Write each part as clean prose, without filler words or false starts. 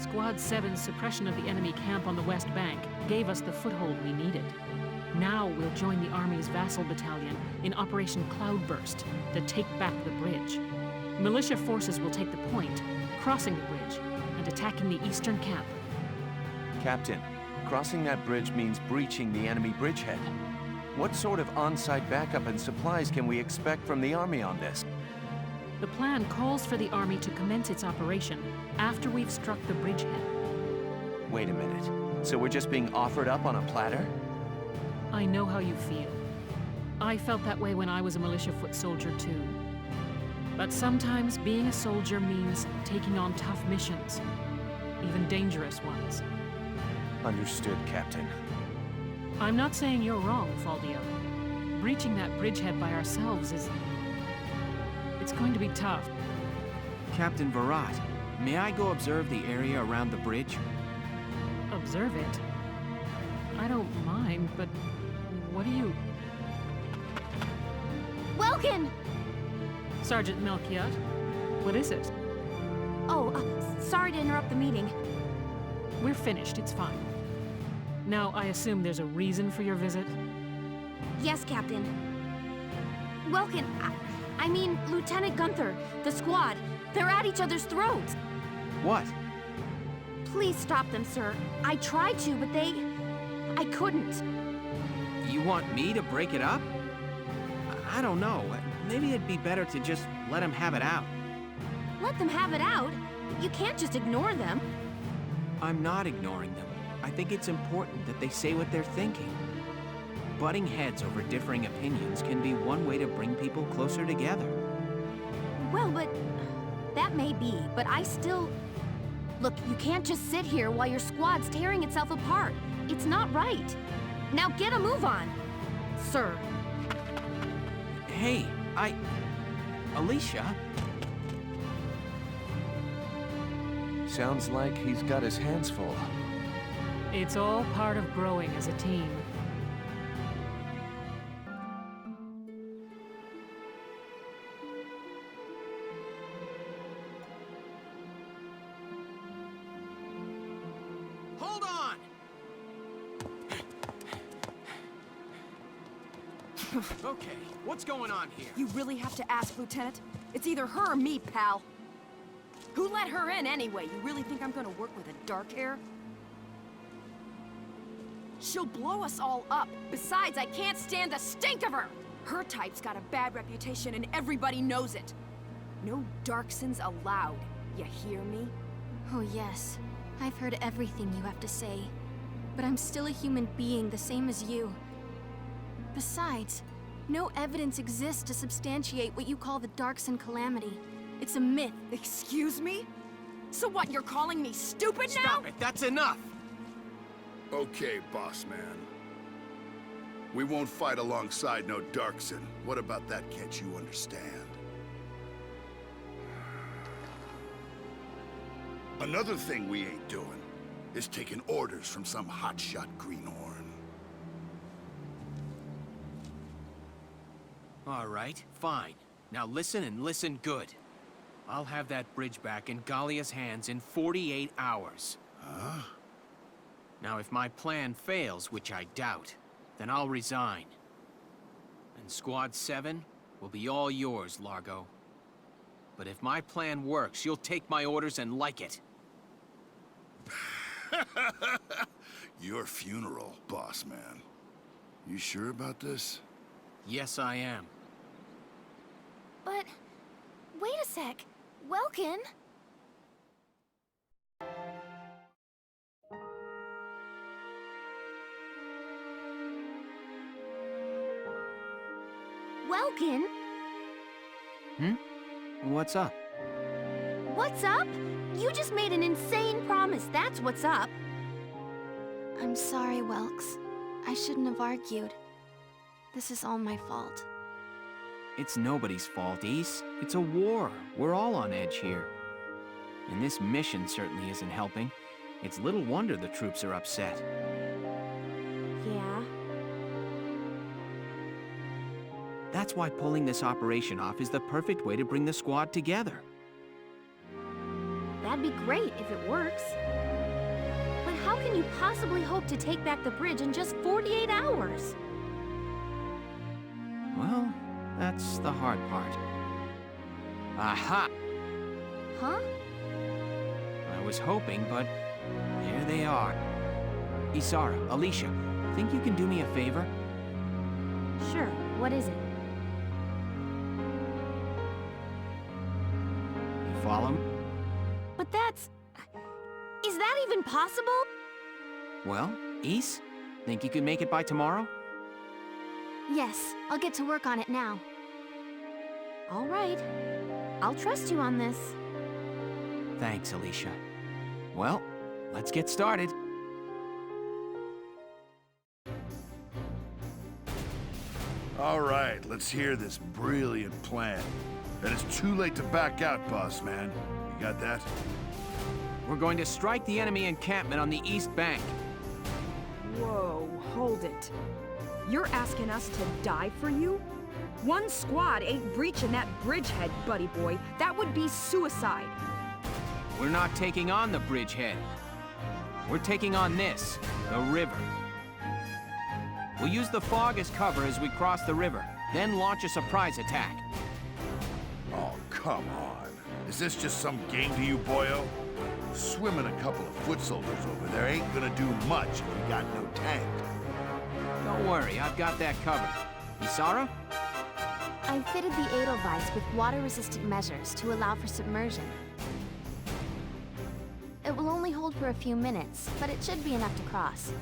Squad 7's suppression of the enemy camp on the West Bank gave us the foothold we needed. Now we'll join the Army's vassal battalion in Operation Cloudburst to take back the bridge. Militia forces will take the point, crossing the bridge, and attacking the eastern camp. Captain, crossing that bridge means breaching the enemy bridgehead. What sort of on-site backup and supplies can we expect from the Army on this? The plan calls for the Army to commence its operation after we've struck the bridgehead. Wait a minute. So we're just being offered up on a platter? I know how you feel. I felt that way when I was a militia foot soldier too. But sometimes being a soldier means taking on tough missions, even dangerous ones. Understood, Captain. I'm not saying you're wrong, Faldio. Breaching that bridgehead by ourselves is... it's going to be tough. Captain Virat, may I go observe the area around the bridge? Observe it? I don't mind, but what do you... Welkin! Sergeant Melchiot, what is it? Oh, sorry to interrupt the meeting. We're finished, it's fine. Now, I assume there's a reason for your visit? Yes, Captain. Welkin, I mean, Lieutenant Gunther, the squad, they're at each other's throats. What? Please stop them, sir. I tried to, but I couldn't. You want me to break it up? I don't know. Maybe it'd be better to just let them have it out. Let them have it out? You can't just ignore them. I'm not ignoring them. I think it's important that they say what they're thinking. Butting heads over differing opinions can be one way to bring people closer together. Well, but... that may be, but I still... Look, you can't just sit here while your squad's tearing itself apart. It's not right. Now get a move on, sir. Hey, Alicia? Sounds like he's got his hands full. It's all part of growing as a team. Hold on! Okay, what's going on here? You really have to ask, Lieutenant? It's either her or me, pal. Who let her in anyway? You really think I'm gonna work with a dark hair? She'll blow us all up. Besides, I can't stand the stink of her! Her type's got a bad reputation and everybody knows it. No Darksons allowed. You hear me? Oh yes, I've heard everything you have to say. But I'm still a human being the same as you. Besides, no evidence exists to substantiate what you call the Darkson calamity. It's a myth. Excuse me? So what, you're calling me stupid now? Stop it, that's enough! Okay, boss man. We won't fight alongside no Darkson. What about that, can't you understand? Another thing we ain't doing is taking orders from some hotshot greenhorn. All right, fine. Now listen and listen good. I'll have that bridge back in Gallia's hands in 48 hours. Huh? Now, if my plan fails, which I doubt, then I'll resign. And Squad 7 will be all yours, Largo. But if my plan works, you'll take my orders and like it. Your funeral, boss man. You sure about this? Yes, I am. But... wait a sec. Welkin? Welkin? What's up? What's up? You just made an insane promise, that's what's up. I'm sorry, Welks. I shouldn't have argued. This is all my fault. It's nobody's fault, Ace. It's a war. We're all on edge here. And this mission certainly isn't helping. It's little wonder the troops are upset. Yeah? That's why pulling this operation off is the perfect way to bring the squad together. That That'd be great if it works. But how can you possibly hope to take back the bridge in just 48 hours? Well, that's the hard part. Aha! Huh? I was hoping, but there they are. Isara, Alicia, think you can do me a favor? Sure, what is it? You follow me? But that's... Is that even possible? Well, Is, think you can make it by tomorrow? Yes, I'll get to work on it now. All right. I'll trust you on this. Thanks, Alicia. Well, let's get started. All right, let's hear this brilliant plan. And it's too late to back out, boss man. You got that? We're going to strike the enemy encampment on the east bank. Whoa, hold it. You're asking us to die for you? One squad ain't breaching that bridgehead, buddy boy. That would be suicide. We're not taking on the bridgehead. We're taking on this, the river. We'll use the fog as cover as we cross the river, then launch a surprise attack. Oh, come on. Is this just some game to you, boyo? Swimming a couple of foot soldiers over there ain't gonna do much if we got no tank. Don't worry, I've got that covered. Isara? I fitted the Edelweiss with water-resistant measures to allow for submersion. It will only hold for a few minutes, but it should be enough to cross.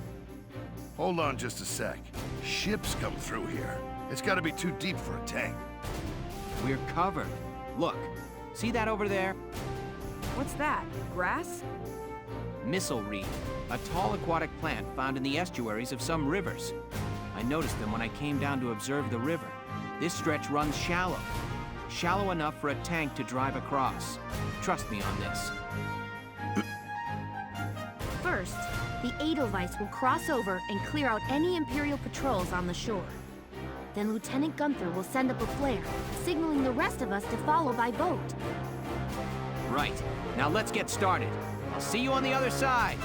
Hold on just a sec. Ships come through here. It's gotta be too deep for a tank. We're covered. Look, see that over there? What's that? Grass? Missile reed, a tall aquatic plant found in the estuaries of some rivers. I noticed them when I came down to observe the river. This stretch runs shallow. Shallow enough for a tank to drive across. Trust me on this. First, the Edelweiss will cross over and clear out any Imperial patrols on the shore. Then Lieutenant Gunther will send up a flare, signaling the rest of us to follow by boat. Right. Now let's get started. I'll see you on the other side.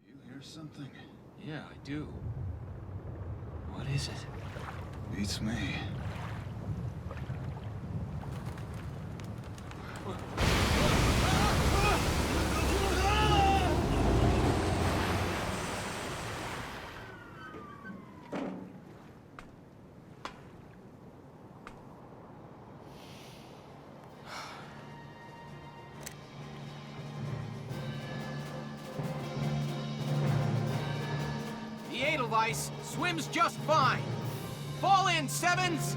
You hear something? Yeah, I do. What is it? Beats me. The Edelweiss swims just fine. Fall in, Sevens!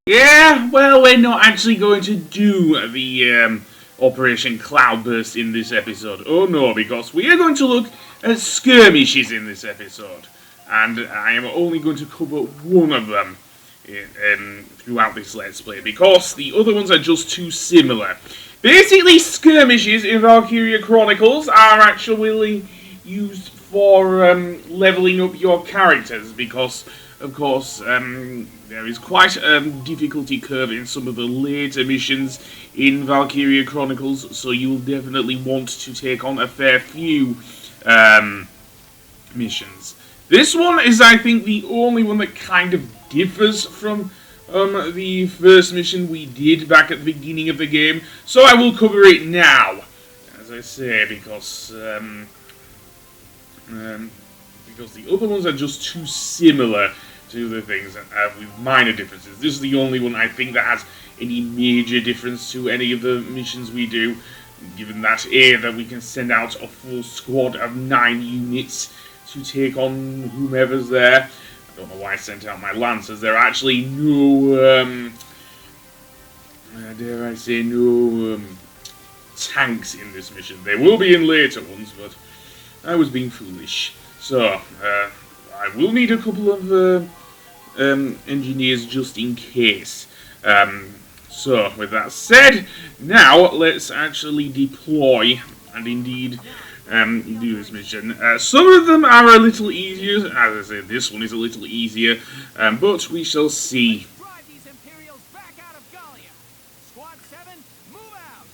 Yeah, well, we're not actually going to do the Operation Cloudburst in this episode. Oh no, because we are going to look at skirmishes in this episode. And I am only going to cover one of them throughout this Let's Play, because the other ones are just too similar. Basically, skirmishes in Valkyria Chronicles are actually used for leveling up your characters, because, of course, there is quite a difficulty curve in some of the later missions in Valkyria Chronicles, so you will definitely want to take on a fair few missions. This one is, I think, the only one that kind of differs from the first mission we did back at the beginning of the game, so I will cover it now, as I say, because the other ones are just too similar to the things with minor differences. This is the only one I think that has any major difference to any of the missions we do, given that that we can send out a full squad of 9 units to take on whomever's there. I don't know why I sent out my Lancers. There are actually no, dare I say, no tanks in this mission. There will be in later ones, but I was being foolish. So, I will need a couple of engineers just in case. So, with that said, now let's actually deploy and indeed do this mission. Some of them are a little easier. As I said, this one is a little easier, but we shall see. Drive these Imperials back out of Gallia. Squad 7, move out.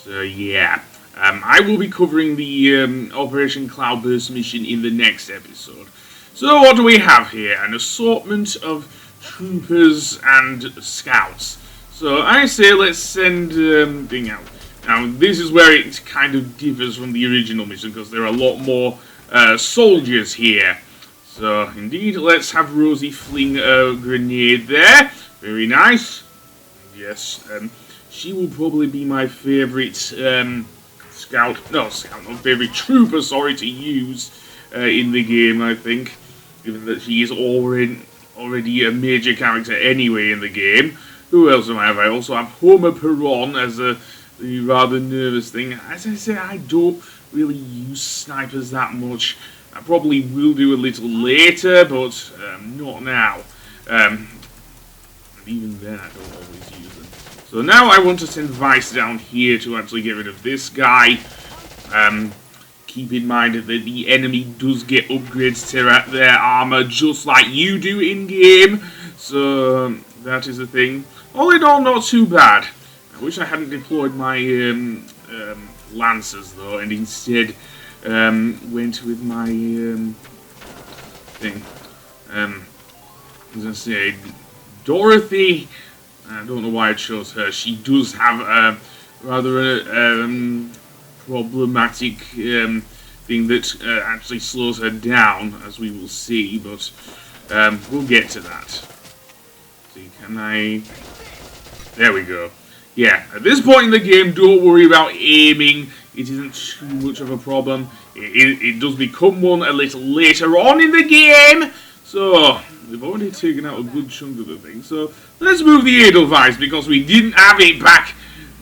So yeah, I will be covering the Operation Cloudburst mission in the next episode. So what do we have here? An assortment of troopers and scouts. So I say let's send thing out. Now this is where it kind of differs from the original mission because there are a lot more soldiers here. So indeed, let's have Rosie fling a grenade there. Very nice. Yes, she will probably be my favourite favourite trooper, sorry, to use in the game, I think. Given that she is already a major character anyway in the game. Who else do I have? I also have Homer Perron as the rather nervous thing. As I say, I don't really use snipers that much. I probably will do a little later, but not now. And even then, I don't always use them. So now I want to send Vice down here to actually get rid of this guy. Keep in mind that the enemy does get upgrades to their armor just like you do in-game. So that is a thing. All in all, not too bad. I wish I hadn't deployed my Lancers, though, and instead went with my thing. As I say, Dorothy, I don't know why I chose her. She does have a rather problematic thing that actually slows her down, as we will see, but we'll get to that. See, can I... There we go. Yeah, at this point in the game, don't worry about aiming. It isn't too much of a problem. It does become one a little later on in the game. So, we've already taken out a good chunk of the thing. So, let's move the Edelweiss, because we didn't have it back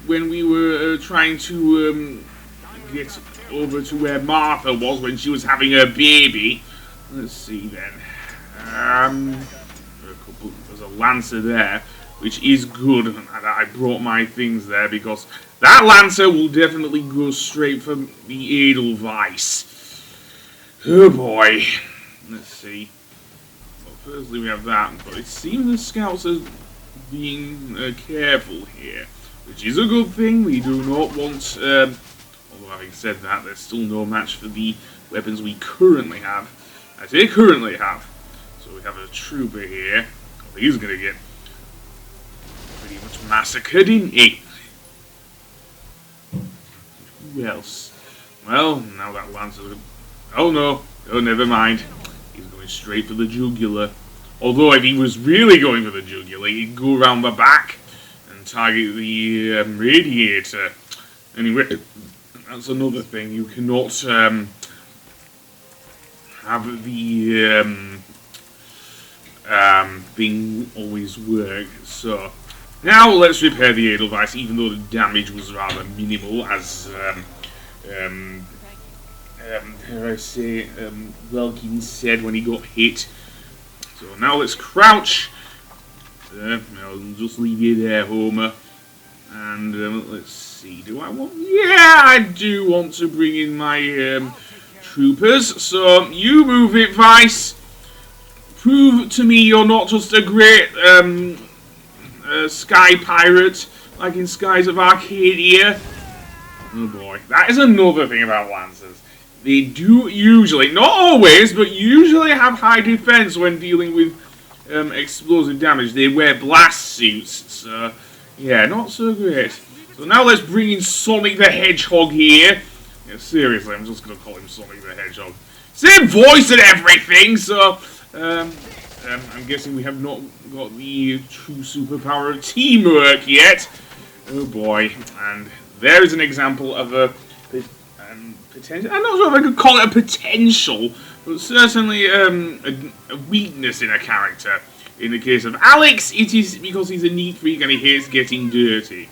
when we were trying to get over to where Martha was when she was having her baby. Let's see then. There's a Lancer there, which is good that I brought my things there, because that Lancer will definitely go straight for the Edelweiss. Oh boy. Let's see. Well, firstly we have that, but it seems the scouts are being careful here, which is a good thing. We do not want, although having said that, there's still no match for the weapons we currently have. I say currently have. So we have a trooper here. Well, he's going to get pretty much massacred, isn't he? Who else? Well, now that Lancer... Oh no. Oh, never mind. He's going straight for the jugular. Although if he was really going for the jugular, he'd go around the back and target the radiator. Anyway, that's another thing. You cannot have the thing always work. So now let's repair the Edelweiss, even though the damage was rather minimal, as dare I say, Welkin said when he got hit. So now let's crouch. I'll just leave you there, Homer. And let's see, do I want... Yeah, I do want to bring in my troopers. So you move it, Vice. Prove to me you're not just a great sky pirate, like in Skies of Arcadia. Oh boy, that is another thing about Lancers. They do usually, not always, but usually have high defense when dealing with explosive damage. They wear blast suits, so yeah, not so great. So now let's bring in Sonic the Hedgehog here. Yeah, seriously, I'm just going to call him Sonic the Hedgehog. Same voice and everything, so I'm guessing we have not got the true superpower of teamwork yet. Oh boy, and there is an example of a potential. I'm not sure if I could call it a potential, but certainly a weakness in a character. In the case of Alex, it is because he's a neat freak and he hates getting dirty.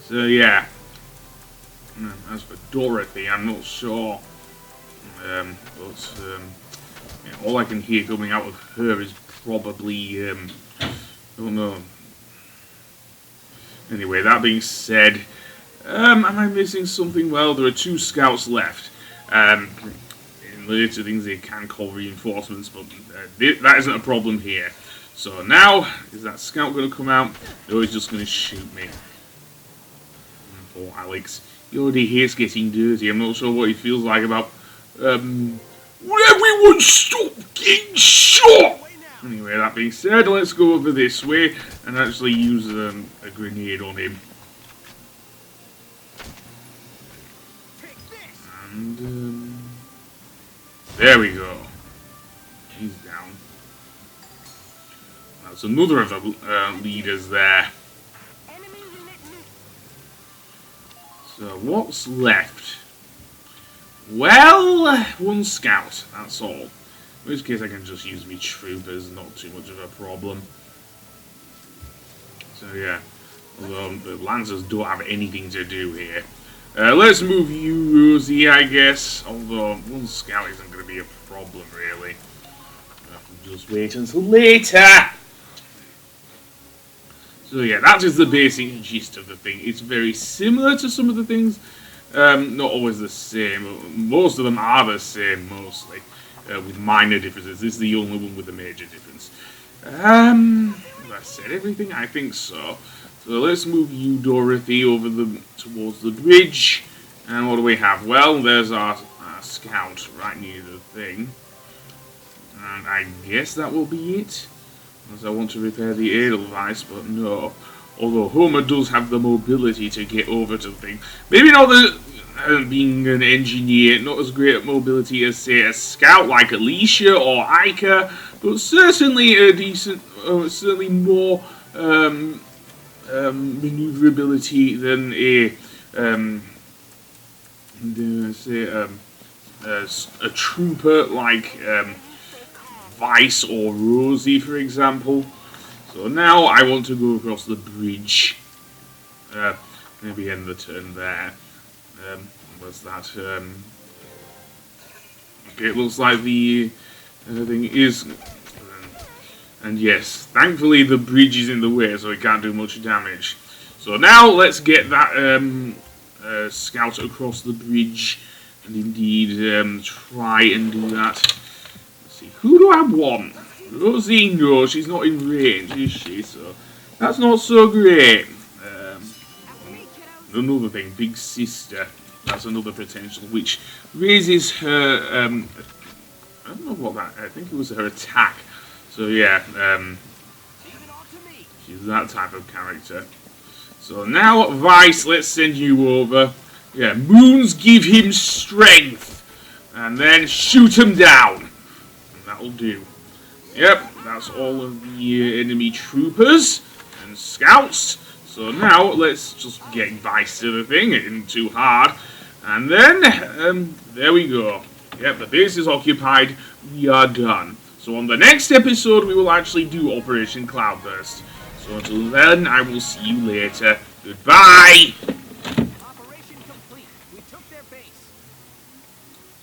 So yeah. As for Dorothy, I'm not sure. Yeah, all I can hear coming out of her is probably I don't know. Anyway, that being said, Am I missing something? Well, there are 2 scouts left. In later things they can call reinforcements, but that isn't a problem here. So now, is that scout going to come out? No, he's just going to shoot me. Poor Alex. He already hates getting dirty. I'm not sure what he feels like about... Will everyone stop getting shot? Anyway, that being said, let's go over this way and actually use a grenade on him. And, there we go. He's down. That's another of the leaders there. So, what's left? Well, 1 scout, that's all. In which case I can just use me troopers, not too much of a problem. So yeah, although the Lancers don't have anything to do here. Let's move you, Rosie, I guess. Although 1 scout isn't going to be a problem, really. I'll just wait until later. So yeah, that is the basic gist of the thing. It's very similar to some of the things. Not always the same. Most of them are the same, mostly. With minor differences. This is the only one with a major difference. Have I said everything? I think so. So let's move you, Dorothy, over towards the bridge. And what do we have? Well, there's our scout right near the thing. And I guess that will be it. Unless I want to repair the Edelweiss, but no. Although Homer does have the mobility to get over to the thing. Maybe not being an engineer, not as great at mobility as, say, a scout like Alicia or Ica, but certainly a decent, certainly more maneuverability than a trooper like Vice or Rosie, for example. So now I want to go across the bridge. Maybe end the turn there. What's that? Okay, it looks like the thing is... and yes, thankfully the bridge is in the way, so it can't do much damage. So now let's get that scout across the bridge, and indeed try and do that. Let's see, who do I want? Rosie, no, she's not in range, is she? So that's not so great. Another thing, Big Sister. That's another potential, which raises her. I don't know what that. I think it was her attack. So yeah, she's that type of character. So now, Vice, let's send you over. Yeah, moons give him strength, and then shoot him down. And that'll do. Yep, that's all of the enemy troopers and scouts. So now, let's just get Vice to the thing. It isn't too hard. And then, there we go. Yep, the base is occupied. We are done. So on the next episode, we will actually do Operation Cloudburst. So until then, I will see you later. Goodbye!